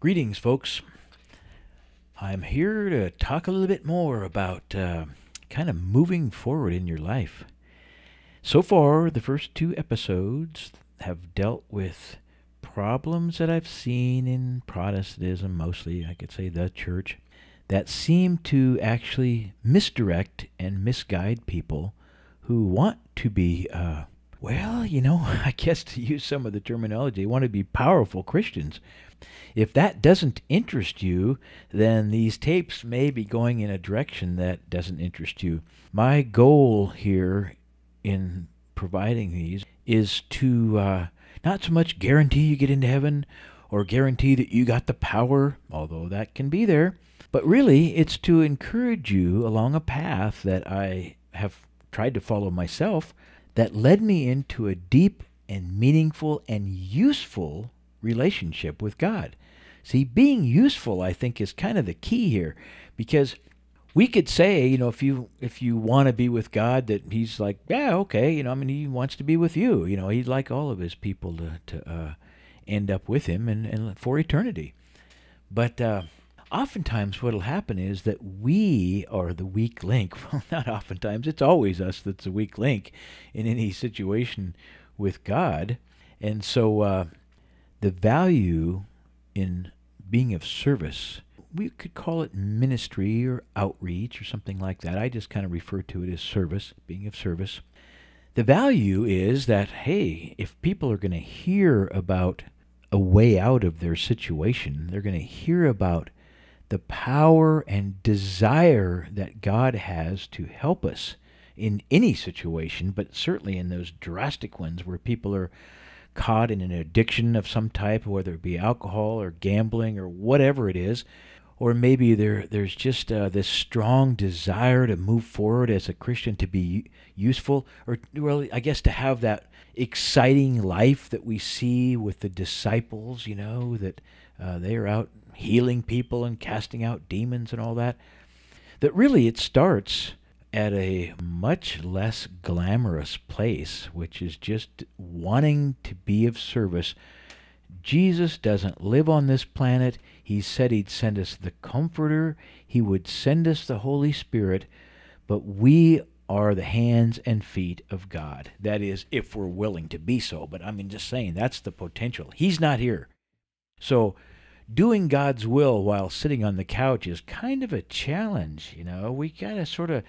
Greetings, folks. I'm here to talk a little bit more about kind of moving forward in your life. So far, the first two episodes have dealt with problems that I've seen in Protestantism, mostly, I could say the church, that seem to actually misdirect and misguide people who want to be, I guess to use some of the terminology, want to be powerful Christians. If that doesn't interest you, then these tapes may be going in a direction that doesn't interest you. My goal here in providing these is to not so much guarantee you get into heaven or guarantee that you got the power, although that can be there, but really it's to encourage you along a path that I have tried to follow myself that led me into a deep and meaningful and useful relationship with God. See, being useful, I think, is kind of the key here, because we could say, if you want to be with God, that He's like, yeah, okay, He wants to be with you. He'd like all of His people to end up with Him and for eternity. But oftentimes, what'll happen is that we are the weak link. Well, not oftentimes; it's always us that's the weak link in any situation with God, and so. The value in being of service, we could call it ministry or outreach or something like that. I just kind of refer to it as service, being of service. The value is that, hey, if people are going to hear about a way out of their situation, they're going to hear about the power and desire that God has to help us in any situation, but certainly in those drastic ones where people are caught in an addiction of some type, whether it be alcohol or gambling or whatever it is, or maybe there's just this strong desire to move forward as a Christian, to be useful, or really, I guess, to have that exciting life that we see with the disciples, that they are out healing people and casting out demons and all that. That really it starts at a much less glamorous place, which is just wanting to be of service. Jesus doesn't live on this planet. He said He'd send us the Comforter. He would send us the Holy Spirit, but we are the hands and feet of God. That is, if we're willing to be so. But just saying, that's the potential. He's not here. So doing God's will while sitting on the couch is kind of a challenge. We got to sort of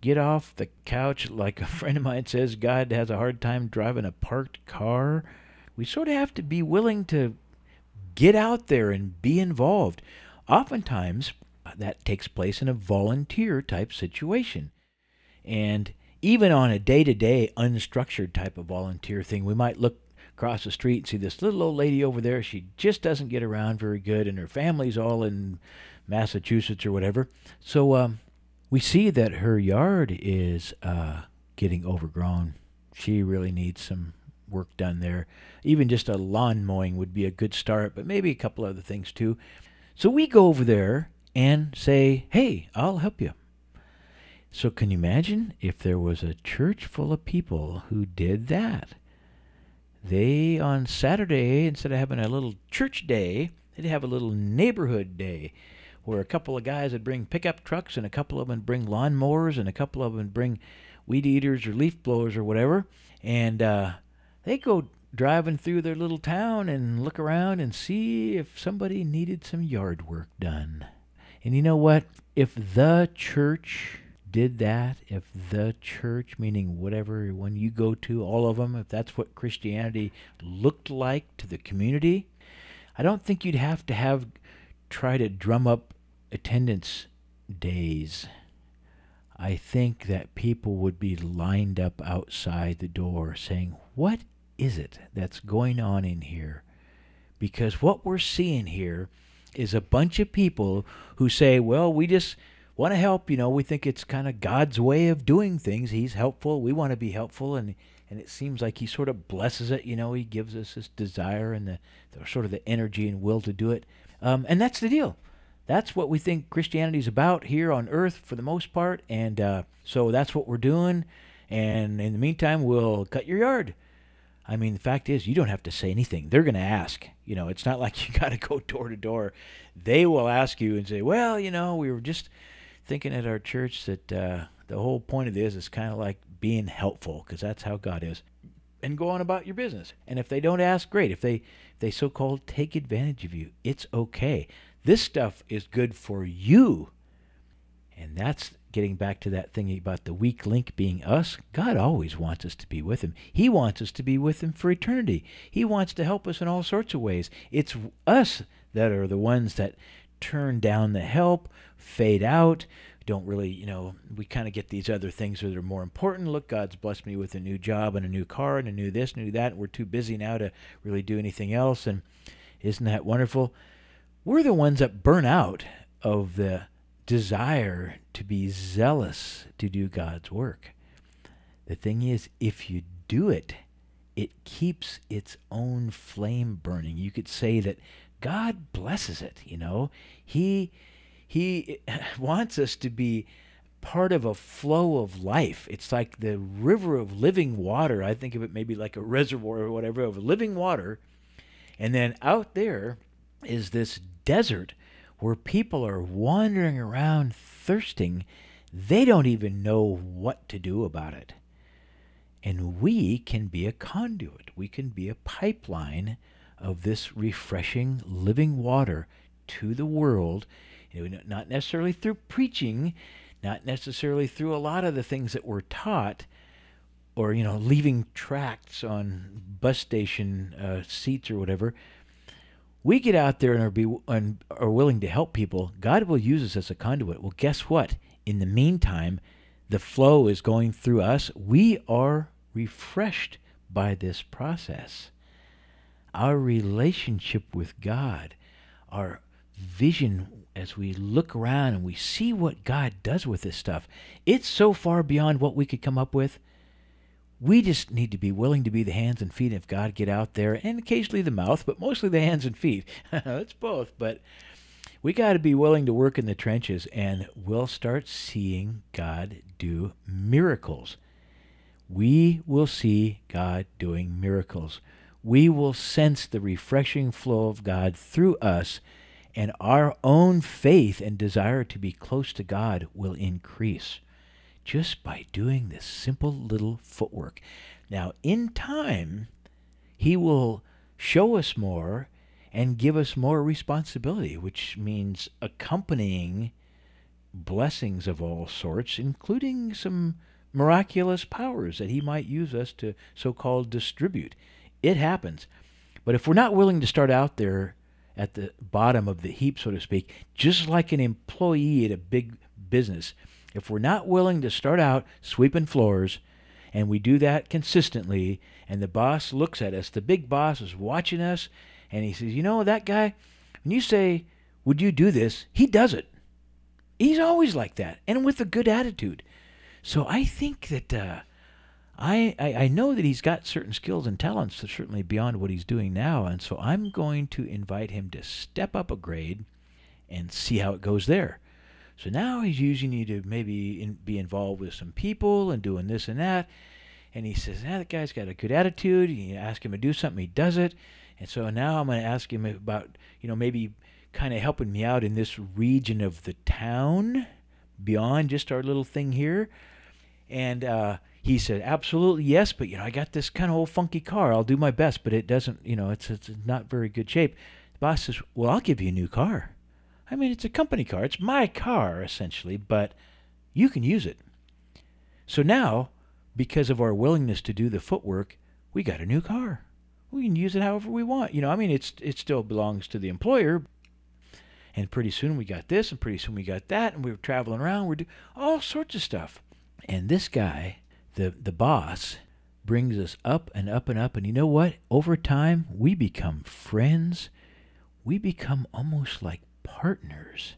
get off the couch. Like a friend of mine says, God has a hard time driving a parked car. We sort of have to be willing to get out there and be involved. Oftentimes, that takes place in a volunteer type situation. And even on a day-to-day, unstructured type of volunteer thing, we might look across the street and see this little old lady over there. She just doesn't get around very good, and her family's all in Massachusetts or whatever. So, we see that her yard is getting overgrown. She really needs some work done there. Even just a lawn mowing would be a good start, but maybe a couple other things too. So we go over there and say, hey, I'll help you. So can you imagine if there was a church full of people who did that? They, on Saturday, instead of having a little church day, they'd have a little neighborhood day, where a couple of guys would bring pickup trucks and a couple of them would bring lawnmowers and a couple of them would bring weed eaters or leaf blowers or whatever. And they go driving through their little town and look around and see if somebody needed some yard work done. And you know what? If the church did that, if the church, meaning whatever one you go to, all of them, if that's what Christianity looked like to the community, I don't think you'd have to try to drum up attendance days. I think that people would be lined up outside the door saying, what is it that's going on in here? Because what we're seeing here is a bunch of people who say, well, we just want to help. We think it's kind of God's way of doing things. He's helpful. We want to be helpful. And it seems like He sort of blesses it. He gives us this desire and the sort of the energy and will to do it. And that's the deal. That's what we think Christianity's about here on earth for the most part. And so that's what we're doing. And in the meantime, we'll cut your yard. I mean, the fact is, you don't have to say anything. They're going to ask. It's not like you got to go door to door. They will ask you and say, well, we were just thinking at our church that the whole point of this is kind of like being helpful, because that's how God is. And go on about your business. And if they don't ask, great. If they so-called take advantage of you, it's okay. This stuff is good for you. And that's getting back to that thing about the weak link being us. God always wants us to be with him. He wants us to be with him for eternity. He wants to help us in all sorts of ways. It's us that are the ones that turn down the help, fade out, don't really, we kind of get these other things that are more important. Look, God's blessed me with a new job and a new car and a new this, new that. And we're too busy now to really do anything else. And isn't that wonderful? We're the ones that burn out of the desire to be zealous to do God's work. The thing is, if you do it, it keeps its own flame burning. You could say that God blesses it, He wants us to be part of a flow of life. It's like the river of living water. I think of it maybe like a reservoir or whatever of living water. And then out there is this desert where people are wandering around thirsting. They don't even know what to do about it. And we can be a conduit. We can be a pipeline of this refreshing living water to the world. Not necessarily through preaching, not necessarily through a lot of the things that we're taught, or leaving tracts on bus station seats or whatever. We get out there and are willing to help people. God will use us as a conduit. Well, guess what? In the meantime, the flow is going through us. We are refreshed by this process. Our relationship with God, our vision as we look around and we see what God does with this stuff, it's so far beyond what we could come up with. We just need to be willing to be the hands and feet of God, get out there, and occasionally the mouth, but mostly the hands and feet. It's both, but we got to be willing to work in the trenches, and we'll start seeing God do miracles. We will see God doing miracles. We will sense the refreshing flow of God through us, and our own faith and desire to be close to God will increase just by doing this simple little footwork. Now, in time, he will show us more and give us more responsibility, which means accompanying blessings of all sorts, including some miraculous powers that he might use us to so-called distribute. It happens. But if we're not willing to start out there at the bottom of the heap, so to speak, just like an employee at a big business, if we're not willing to start out sweeping floors, and we do that consistently, and the boss looks at us, the big boss is watching us, and he says, that guy, when you say, would you do this, he does it. He's always like that, and with a good attitude. So I think that I know that he's got certain skills and talents that certainly beyond what he's doing now, and so I'm going to invite him to step up a grade and see how it goes there. So now he's using you to maybe be involved with some people and doing this and that, and he says, that guy's got a good attitude. You ask him to do something, he does it, and so now I'm going to ask him about, maybe kind of helping me out in this region of the town beyond just our little thing here. And he said, absolutely, yes, but, I got this kind of old funky car. I'll do my best, but it doesn't, it's not very good shape. The boss says, well, I'll give you a new car. I mean, it's a company car. It's my car, essentially, but you can use it. So now, because of our willingness to do the footwork, we got a new car. We can use it however we want. It still belongs to the employer. And pretty soon we got this, and pretty soon we got that, and we were traveling around. We're doing all sorts of stuff. And this guy, the boss, brings us up and up and up. And you know what? Over time, we become friends. We become almost like partners.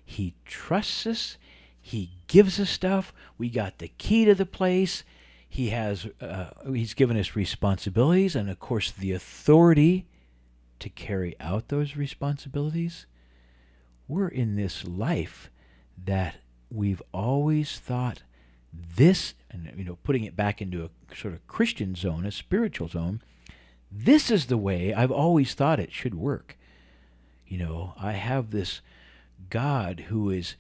He trusts us. He gives us stuff. We got the key to the place. He's given us responsibilities and, of course, the authority to carry out those responsibilities. We're in this life that we've always thought this, and putting it back into a sort of Christian zone, a spiritual zone, this is the way I've always thought it should work. I have this God who is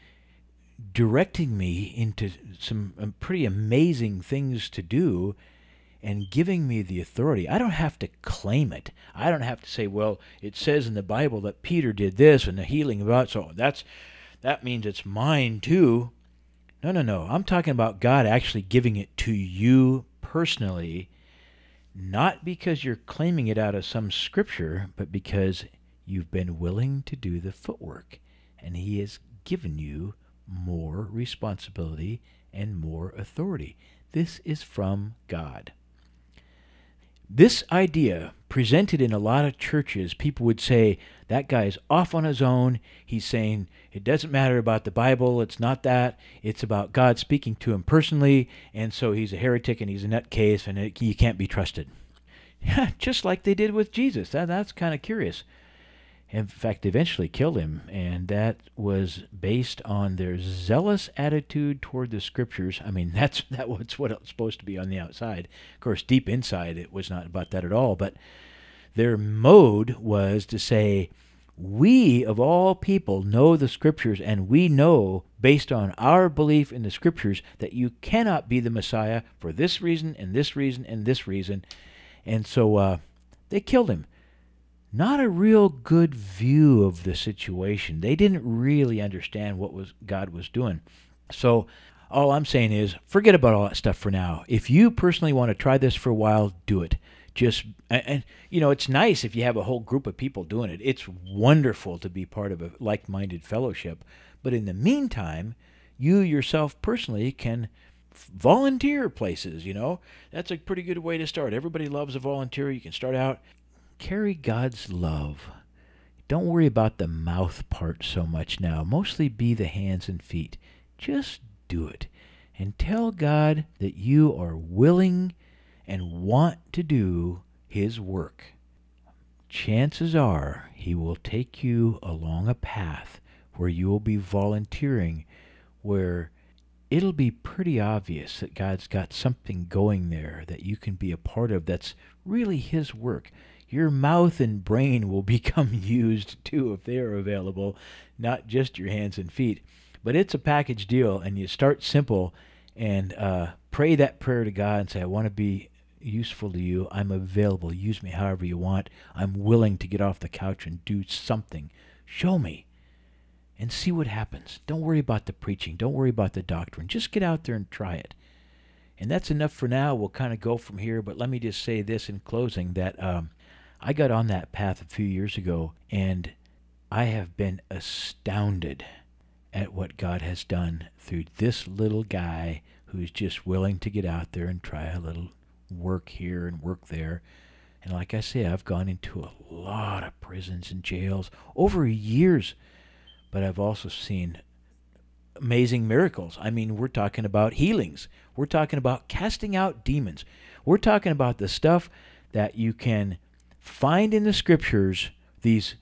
directing me into some pretty amazing things to do and giving me the authority. I don't have to claim it. I don't have to say, well, it says in the Bible that Peter did this and the healing about, so that means it's mine too. No. I'm talking about God actually giving it to you personally, not because you're claiming it out of some scripture, but because you've been willing to do the footwork, and He has given you more responsibility and more authority. This is from God. This idea, presented in a lot of churches, people would say, that guy's off on his own. He's saying it doesn't matter about the Bible. It's not that. It's about God speaking to him personally, and so he's a heretic and he's a nutcase and he can't be trusted. Just like they did with Jesus. That's kind of curious. In fact, they eventually killed him, and that was based on their zealous attitude toward the Scriptures. I mean, that's what it's supposed to be on the outside. Of course, deep inside, it was not about that at all, but their mode was to say, we, of all people, know the Scriptures, and we know, based on our belief in the Scriptures, that you cannot be the Messiah for this reason, and this reason, and this reason. And so they killed him. Not a real good view of the situation. They didn't really understand what God was doing. So all I'm saying is, forget about all that stuff for now. If you personally want to try this for a while, do it. And it's nice if you have a whole group of people doing it. It's wonderful to be part of a like-minded fellowship. But in the meantime, you yourself personally can volunteer places, That's a pretty good way to start. Everybody loves a volunteer. You can start out. Carry God's love. Don't worry about the mouth part so much now. Mostly be the hands and feet. Just do it. And tell God that you are willing and want to do His work. Chances are He will take you along a path where you will be volunteering, where it'll be pretty obvious that God's got something going there that you can be a part of that's really His work. Your mouth and brain will become used too if they are available, not just your hands and feet. But it's a package deal, and you start simple and pray that prayer to God and say, I want to be useful to you. I'm available. Use me however you want. I'm willing to get off the couch and do something. Show me. And see what happens. Don't worry about the preaching. Don't worry about the doctrine. Just get out there and try it. And that's enough for now. We'll kind of go from here, but let me just say this in closing, that I got on that path a few years ago, and I have been astounded at what God has done through this little guy who's just willing to get out there and try a little work here and work there. And like I say, I've gone into a lot of prisons and jails over years, but I've also seen amazing miracles. I mean, we're talking about healings. We're talking about casting out demons. We're talking about the stuff that you can find in the Scriptures, these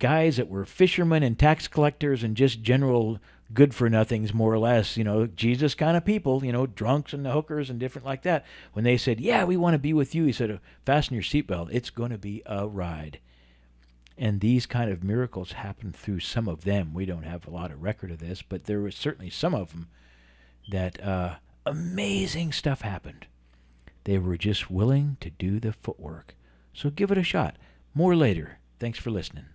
guys that were fishermen and tax collectors and just general good-for-nothings, more or less, Jesus kind of people, drunks and the hookers and different like that. When they said, yeah, we want to be with you, He said, fasten your seatbelt. It's going to be a ride. And these kind of miracles happened through some of them. We don't have a lot of record of this, but there was certainly some of them that amazing stuff happened. They were just willing to do the footwork. So give it a shot. More later. Thanks for listening.